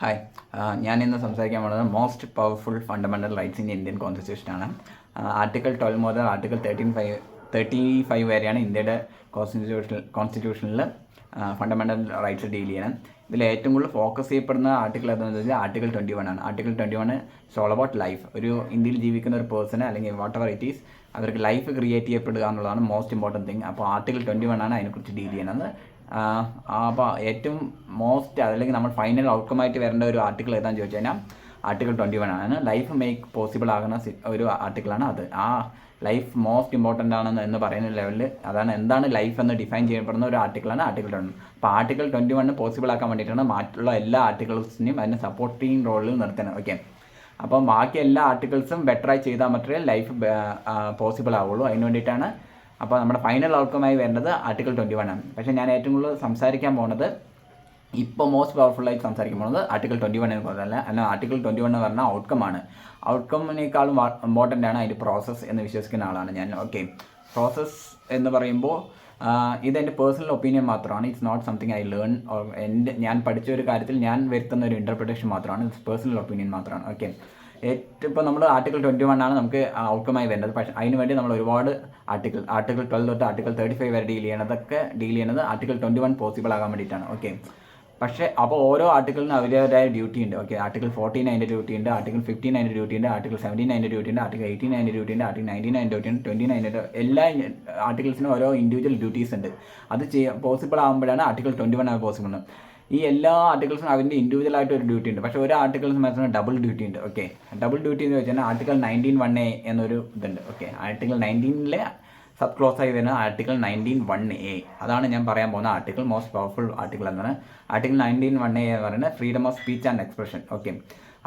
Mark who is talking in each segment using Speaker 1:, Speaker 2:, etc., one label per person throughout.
Speaker 1: Hi, ഞാനിന്ന് സംസാരിക്കാൻ പോകുന്നത് most powerful fundamental rights in Indian കോൺസ്റ്റിറ്റ്യൂഷനാണ്. ആർട്ടിക്കിൾ 12 മുതൽ ആർട്ടിക്കിൾ 35 വരെയാണ് ഇന്ത്യയുടെ കോൺസ്റ്റിറ്റ്യൂഷനിൽ ഫണ്ടമെൻ്റൽ റൈറ്റ്സ് ഡീൽ ചെയ്യണം. ഇതിൽ ഏറ്റവും കൂടുതൽ ഫോക്കസ് ചെയ്യപ്പെടുന്ന ആർട്ടിക്കിൾ എന്താണെന്ന് വെച്ചാൽ ആർട്ടിക്കിൾ 21 ആണ്. Article 21 it's all about life. ഒരു ഇന്ത്യയിൽ ജീവിക്കുന്ന ഒരു പേഴ്സണ് അല്ലെങ്കിൽ വാട്ട് എവർ ഇറ്റ് ഈസ് അവർക്ക് ലൈഫ് ക്രിയേറ്റ് ചെയ്യപ്പെടുക എന്നുള്ളതാണ് മോസ്റ്റ് ഇമ്പോർട്ടൻറ്റ് തിങ്. അപ്പോൾ ആർട്ടിക്കിൾ 21 ആണ് അതിനെക്കുറിച്ച് ഡീൽ ചെയ്യുന്നത്. അപ്പോൾ ഏറ്റവും മോസ്റ്റ് അല്ലെങ്കിൽ നമ്മൾ ഫൈനൽ ഔട്ട്കമായിട്ട് വരേണ്ട ഒരു ആർട്ടിക്കിൾ ഏതാണെന്ന് ചോദിച്ചു കഴിഞ്ഞാൽ ആർട്ടിക്കിൾ 21 ആണ്. ലൈഫ് മേക്ക് പോസിബിൾ ആകുന്ന ഒരു ആർട്ടിക്കിളാണ് അത്. ആ ലൈഫ് മോസ്റ്റ് ഇമ്പോർട്ടൻ്റ് ആണെന്ന് എന്ന് പറയുന്ന ലെവലിൽ അതാണ് എന്താണ് ലൈഫ് എന്ന് ഡിഫൈൻ ചെയ്യപ്പെടുന്ന ഒരു ആർട്ടിക്കിളാണ് ആർട്ടിക്കിൾ 21. അപ്പോൾ ആർട്ടിക്കിൾ 21 പോസിബിൾ ആക്കാൻ വേണ്ടിയിട്ടാണ് മറ്റുള്ള എല്ലാ ആർട്ടിക്കിൾസിനെയും അതിനെ സപ്പോർട്ടിങ് റോളിൽ നിർത്തണം. ഓക്കെ, അപ്പം ബാക്കി എല്ലാ ആർട്ടിക്കിൾസും ബെറ്ററായി ചെയ്താൽ മാത്രമേ ലൈഫ് പോസിബിൾ ആവുള്ളൂ. അതിന് വേണ്ടിയിട്ടാണ്. അപ്പോൾ നമ്മുടെ ഫൈനൽ ഔട്ട്കമായി വരേണ്ടത് ആർട്ടിക്കിൾ 21 ആണ്. പക്ഷേ ഞാൻ ഏറ്റവും കൂടുതൽ സംസാരിക്കാൻ പോകുന്നത് ഇപ്പോൾ മോസ്റ്റ് പവർഫുള്ളായിട്ട് സംസാരിക്കാൻ പോകുന്നത് ആർട്ടിക്കിൾ 21 കുറിച്ചല്ല. എന്നാൽ ആർട്ടിക്കിൾ 21 എന്ന് പറഞ്ഞാൽ ഔട്ട്കമാണ്. ഔട്ട്കമ്മിനേക്കാളും ഇമ്പോർട്ടൻ്റ് ആണ് അതിൻ്റെ പ്രോസസ്സ് എന്ന് വിശ്വസിക്കുന്ന ആളാണ് ഞാൻ. ഓക്കെ, പ്രോസസ്സ് എന്ന് പറയുമ്പോൾ ഇതെൻ്റെ പേഴ്സണൽ ഒപ്പീനിയൻ മാത്രമാണ്. It's not something I learn. ഞാൻ പഠിച്ച ഒരു കാര്യത്തിൽ ഞാൻ വരുത്തുന്ന ഒരു ഇൻ്റർപ്രിട്ടേഷൻ മാത്രമാണ്. ഇറ്റ്സ് പേഴ്സണൽ ഒപ്പീനിയൻ മാത്രമാണ്. ഓക്കെ, ഇപ്പോൾ നമ്മൾ ആർട്ടിക്കിൾ 21 ആണ് നമുക്ക് ഔട്ട്കമായി വരുന്നത്. പക്ഷേ അതിന് വേണ്ടി നമ്മൾ ഒരുപാട് ആർട്ടിക്കിൾ 12 തൊട്ട് ആർട്ടിക്കിൾ 35 വരെ ഡീൽ ചെയ്യുന്നത് ആർട്ടിക്കിൾ 21 പോസിബിൾ ആകാൻ വേണ്ടിയിട്ടാണ്. ഓക്കെ, പക്ഷേ അപ്പോൾ ഓരോ ആർട്ടിക്കിളിനും അവരുടേതായ ഡ്യൂട്ടി ഉണ്ട്. ഓക്കെ, ആർട്ടിക്കിൾ 14 അതിൻ്റെ ഡ്യൂട്ടി ഉണ്ട്, ആർട്ടിക്കിൾ 15 അതിൻ്റെ ഡ്യൂട്ടി ഉണ്ട്, ആർട്ടിക്കിൾ 17 അതിൻ്റെ ഡ്യൂട്ടി ഉണ്ട്, ആർട്ടിക്കിൾ 18 അതിൻ്റെ ഡ്യൂട്ടി ഉണ്ട്, ആർട്ടിക്കിൾ 19 അതിൻ്റെ ഡ്യൂട്ടി ഉണ്ട്, 29 അതിൻ്റെ എല്ലാ ആർട്ടിക്കിൾസിനും ഓരോ ഇൻഡിവിജ്വൽ ഡ്യൂട്ടീസ് ഉണ്ട്. അത് പോസിബിൾ ആകുമ്പോഴാണ് ആർട്ടിക്കിൾ 21 അത് പോസിബിൾ ആണ്. ഈ എല്ലാ ആർട്ടിക്കിൾസും അതിൻ്റെ ഇൻഡിവിജ്വലായിട്ട് ഒരു ഡ്യൂട്ടി ഉണ്ട്. പക്ഷേ ഒരു ആർട്ടിക്കിൾസ് മാത്രമേ ഡബിൾ ഡ്യൂട്ടി ഉണ്ട്. ഓക്കെ, ഡബിൾ ഡ്യൂട്ടി എന്ന് വെച്ചാൽ ആർട്ടിക്കിൾ 19(1)(a) എന്നൊരു ഇതുണ്ട്. ഓക്കെ, ആർട്ടിക്കിൾ 19 സബ് ക്ലോസ് ആയി വരുന്ന ആർട്ടിക്കിൾ 19(1)(a). അതാണ് ഞാൻ പറയാൻ പോകുന്ന ആർട്ടിക്കിൾ മോസ്റ്റ് പവർഫുൾ ആർട്ടിക്കിൾ എന്നാണ്. ആർട്ടിക്കിൾ 19(1)(a) എന്ന് പറയുന്നത് freedom of speech and expression. Okay,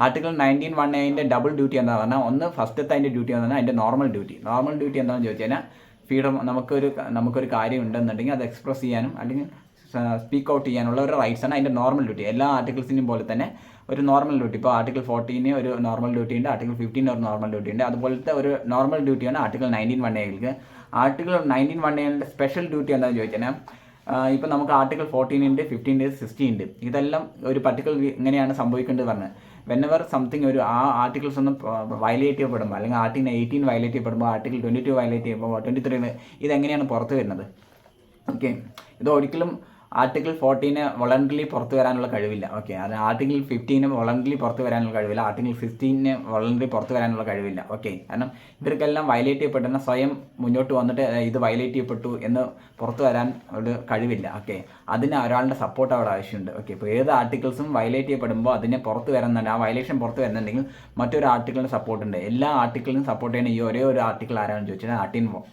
Speaker 1: article 19(1)(a)ൻ്റെ ഡബിൾ ഡ്യൂട്ടി എന്താണെന്ന് പറഞ്ഞാൽ ഒന്ന് ഫസ്റ്റത്തെ അതിൻ്റെ ഡ്യൂട്ടി എന്ന് പറഞ്ഞാൽ അതിൻ്റെ നോർമൽ ഡ്യൂട്ടി എന്താണെന്ന് ചോദിച്ചു കഴിഞ്ഞാൽ ഫ്രീഡം നമുക്കൊരു കാര്യം ഉണ്ടെന്നുണ്ടെങ്കിൽ അത് എക്സ്പ്രസ് ചെയ്യാനും അല്ലെങ്കിൽ സ്പീക്ക് ഔട്ട് ചെയ്യാനുള്ള ഒരു റൈറ്റ്സാണ് അതിൻ്റെ നോർമൽ ഡ്യൂട്ടി. എല്ലാ ആർട്ടിക്കിൾസിനും പോലെ തന്നെ ഒരു നോർമൽ ഡ്യൂട്ടി. ഇപ്പോൾ ആർട്ടിക്കിൾ 14 ഒരു നോർമൽ ഡ്യൂട്ടി ഉണ്ട്, ആർട്ടിക്കിൾ 15 ഒരു നോർമൽ ഡ്യൂട്ടി ഉണ്ട്. അതുപോലത്തെ ഒരു നോർമൽ ഡ്യൂട്ടിയാണ് ആർട്ടിക്കിൾ 19(1)(a). ആർട്ടിക്കിൾ 19(1)(a)ൻ്റെ സ്പെഷ്യൽ ഡ്യൂട്ടി എന്താണെന്ന് ചോദിച്ചാൽ ഇപ്പോൾ നമുക്ക് ആർട്ടിക്കിൾ 14 ഉണ്ട്, 15 ഉണ്ട്, 60 ഉണ്ട്. ഇതെല്ലാം ഒരു പർട്ടിക്കുലർ എങ്ങനെയാണ് സംഭവിക്കേണ്ടത് പറഞ്ഞത് വെനെവർ സംതിങ് ഒരു ആ ആർട്ടിക്കിൾസ് ഒന്നും വയലേറ്റ് ചെയ്യപ്പെടുമ്പോൾ അല്ലെങ്കിൽ ആർട്ടിക്കിൾ 18 വയലേറ്റ് ചെയ്യപ്പെടുമ്പോൾ ആർട്ടിക്കിൾ 22 വയലേറ്റ് ചെയ്യുമ്പോൾ 23 ഇതെങ്ങനെയാണ് പുറത്ത് വരുന്നത്? ഓക്കെ, ഇത് ഒരിക്കലും ആർട്ടിക്കിൾ 14 വോളണ്ടറിലി പുറത്ത് വരാനുള്ള കഴിവില്ല. ഓക്കെ, അത് ആർട്ടിക്കിൾ 15 വോളണ്ടറിലി പുറത്ത് വരാനുള്ള കഴിവില്ല, ആർട്ടിക്കിൾ 15 വോളണ്ടറി പുറത്ത് വരാനുള്ള കഴിവില്ല. ഓക്കെ, കാരണം ഇവർക്കെല്ലാം വയലേറ്റ് ചെയ്യപ്പെടുന്ന സ്വയം മുന്നോട്ട് വന്നിട്ട് ഇത് വയലേറ്റ് ചെയ്യപ്പെട്ടു എന്ന് പുറത്ത് വരാൻ ഒരു കഴിവില്ല. ഓക്കെ, അതിന് ഒരാളുടെ സപ്പോർട്ട് അവിടെ ആവശ്യമുണ്ട്. ഓക്കെ, ഇപ്പോൾ ഏത് ആർട്ടിക്കിൾസും വയലേറ്റ് ചെയ്യപ്പെടുമ്പോൾ അതിനെ പുറത്ത് വരുന്നുണ്ട്, ആ വയലേഷൻ പുറത്ത് വരുന്നുണ്ടെങ്കിൽ മറ്റൊരു ആർട്ടിക്കിളിന് സപ്പോർട്ട് ഉണ്ട്. എല്ലാ ആർട്ടിക്കിളിനും സപ്പോർട്ട് ചെയ്യുന്ന ഈ ഒരേ ഒരു ആർട്ടിക്കിൾ ആരാണെന്ന് ചോദിച്ചാൽ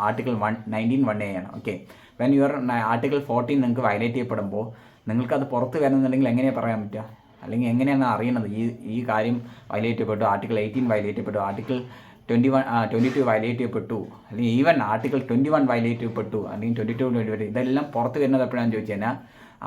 Speaker 1: ആർട്ടിക്കിൾ 19(1)(a) ആണ്. ഓക്കെ, വെൻ യുവർ ആർട്ടിക്കിൾ 14 നിങ്ങൾക്ക് വയലേറ്റ് ചെയ്യപ്പെടുമ്പോൾ നിങ്ങൾക്കത് പുറത്ത് വരുന്നുണ്ടെങ്കിൽ എങ്ങനെയാണ് പറയാൻ പറ്റുക? അല്ലെങ്കിൽ എങ്ങനെയാണ് അറിയണത് ഈ കാര്യം വയലേറ്റ് ചെയ്യപ്പെട്ടു, ആർട്ടിക്കിൾ 18 വയലേറ്റ് ചെയ്യപ്പെട്ടു, ആർട്ടിക്കിൾ 22 വയലേറ്റ് ചെയ്യപ്പെട്ടു, അല്ലെങ്കിൽ ഈവൻ ആർട്ടിക്കിൾ 21 വയലേറ്റ് ചെയ്യപ്പെട്ടു, അല്ലെങ്കിൽ 22, 24 ഇതെല്ലാം പുറത്ത് വരുന്നത് എപ്പോഴാണെന്ന് ചോദിച്ചു കഴിഞ്ഞാൽ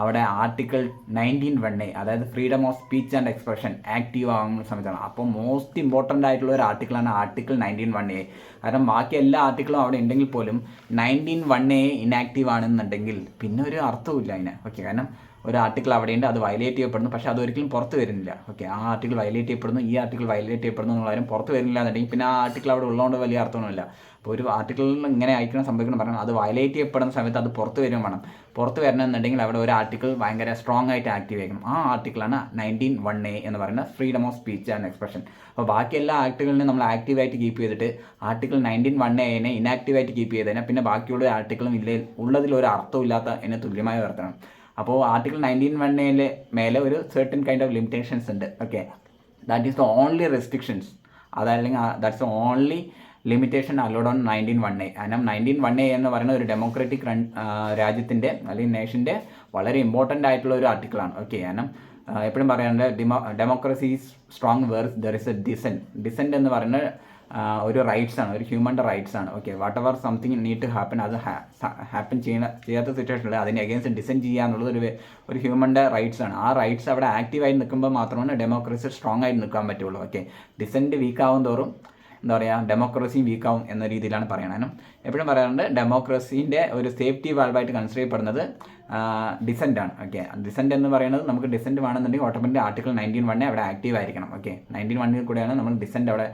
Speaker 1: അവിടെ ആർട്ടിക്കിൾ 19(1)(a) അതായത് freedom of speech and expression active ആകുന്ന സമയത്താണ്. അപ്പോൾ മോസ്റ്റ് ഇമ്പോർട്ടൻ്റ് ആയിട്ടുള്ള ഒരു ആർട്ടിക്കിളാണ് ആർട്ടിക്കിൾ 19(1)(a). കാരണം ബാക്കി എല്ലാ ആർട്ടിക്കിളും അവിടെ ഉണ്ടെങ്കിൽ പോലും 19(1)(a) ഇനാക്റ്റീവ് ആണെന്നുണ്ടെങ്കിൽ പിന്നെ ഒരു അർത്ഥവുമില്ല അതിന്. ഓക്കെ, കാരണം ഒരു ആർട്ടിക്കിൾ അവിടെയുണ്ട്, അത് വയലേറ്റ് ചെയ്യപ്പെടുന്നു, പക്ഷേ അതൊരിക്കലും പുറത്ത് വരുന്നില്ല. ഓക്കെ, ആ ആർട്ടിക്കിൾ വയലേറ്റ് ചെയ്യപ്പെടുന്നു, ഈ ആർട്ടിക്കിൾ വയലേറ്റ് ചെയ്യപ്പെടുന്നു എന്നുള്ളവരും പുറത്ത് വരുന്നില്ല എന്നുണ്ടെങ്കിൽ പിന്നെ ആ ആർട്ടിക്കിൾ അവിടെ ഉള്ളതുകൊണ്ട് വലിയ അർത്ഥമൊന്നുമില്ല. അപ്പോൾ ഒരു ആർട്ടിക്കിളിൽ ഇങ്ങനെ അയക്കണം സംഭവിക്കണം പറഞ്ഞാൽ അത് വയലേറ്റ് ചെയ്യപ്പെടുന്ന സമയത്ത് അത് പുറത്ത് വരും വേണം. പുറത്ത് വരണമെന്നുണ്ടെങ്കിൽ അവിടെ ഒരു ആർട്ടിക്കിൾ ഭയങ്കര സ്ട്രോങ് ആയിട്ട് ആക്റ്റീവ് ആയിരിക്കണം. ആ ആർട്ടിക്കിളാണ് 19(1)(a) എന്ന് പറയുന്ന freedom of speech and expression. അപ്പോൾ ബാക്കി എല്ലാ ആർട്ടിക്കിളിനും നമ്മൾ ആക്റ്റീവായിട്ട് കീപ്പ് ചെയ്തിട്ട് ആർട്ടിക്കിൾ 19(1)(a) ഇനാക്റ്റീവായിട്ട് കീപ്പ് ചെയ്തതിനാൽ പിന്നെ ബാക്കിയുള്ള ആർട്ടിക്കിളും ഉള്ളതിലൊരു അർത്ഥമില്ലാത്ത എന്നെ തുല്യമായി വർത്തണം. അപ്പോൾ ആർട്ടിക്കിൾ 19(1)(a) മേലെ ഒരു സെർട്ടൻ കൈൻഡ് ഓഫ് ലിമിറ്റേഷൻസ് ഉണ്ട്. Okay, that is the only restrictions, അതല്ലെങ്കിൽ that's the only limitation allowed on 19(1)(a). കാരണം 19(1)(a) എന്ന് പറയുന്ന ഒരു ഡെമോക്രാറ്റിക് രാജ്യത്തിൻ്റെ അല്ലെങ്കിൽ നേഷൻ്റെ വളരെ ഇമ്പോർട്ടൻ്റ് ആയിട്ടുള്ള ഒരു ആർട്ടിക്കിളാണ്. ഓക്കെ, കാരണം എപ്പോഴും പറയാറുണ്ട് democracy is strong where there is a dissent എന്ന് പറയുന്ന ഒരു റൈറ്റ്സ് ആണ്, ഒരു ഹ്യൂമൻ്റെ റൈറ്റ്സ് ആണ്. Okay, whatever something need to happen അത് ഹാപ്പൻ ചെയ്യാത്ത സിറ്റുവേഷനിൽ അതിന് അഗേൻസ്റ്റ് ഡിസെൻറ്റ് ചെയ്യുക എന്നുള്ളത് ഒരു ഹ്യൂമൻ്റെ റൈറ്റ്സ് ആണ്. ആ റൈറ്റ്സ് അവിടെ ആക്റ്റീവായി നിൽക്കുമ്പോൾ മാത്രമാണ് ഡെമോക്രസി സ്ട്രോങ് ആയിട്ട് നിൽക്കാൻ പറ്റുള്ളൂ. ഓക്കെ, ഡിസെൻറ്റ് വീക്ക് ആവും തോറും എന്താ പറയുക ഡെമോക്രസിയും വീക്കാവും എന്ന രീതിയിലാണ് പറയണം. എപ്പോഴും പറയാറുണ്ട് ഡെമോക്രസീൻ്റെ ഒരു സേഫ്റ്റി വാൽവായിട്ട് കൺസിഡർ ചെയ്യപ്പെടുന്നത് ഡിസെൻ്റ് ആണ്. ഓക്കെ, ഡിസെൻ്റ് എന്ന് പറയുന്നത് നമുക്ക് ഡിസെൻ്റ് വേണമെന്നുണ്ടെങ്കിൽ ഓട്ടോമാറ്റിക് ആർട്ടിക്കിൾ 19(1) അവിടെ ആക്റ്റീവ് ആയിരിക്കണം. ഓക്കെ, 19(1) കൂടെയാണ് നമ്മൾ ഡിസെൻ്റ് അവിടെ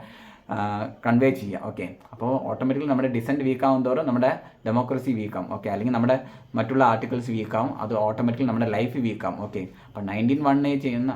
Speaker 1: കൺവേ ചെയ്യുക. ഓക്കെ, അപ്പോൾ ഓട്ടോമാറ്റിക്കലി നമ്മുടെ ഡിസെൻ്റ് വീക്കാവും തോറും നമ്മുടെ ഡെമോക്രസി വീക്കാവും. ഓക്കെ, അല്ലെങ്കിൽ നമ്മുടെ മറ്റുള്ള ആർട്ടിക്കിൾസ് വീക്കാവും, അത് ഓട്ടോമാറ്റിക്കലി നമ്മുടെ ലൈഫ് വീക്കാവും. ഓക്കെ, അപ്പോൾ 19(1) ചെയ്യുന്ന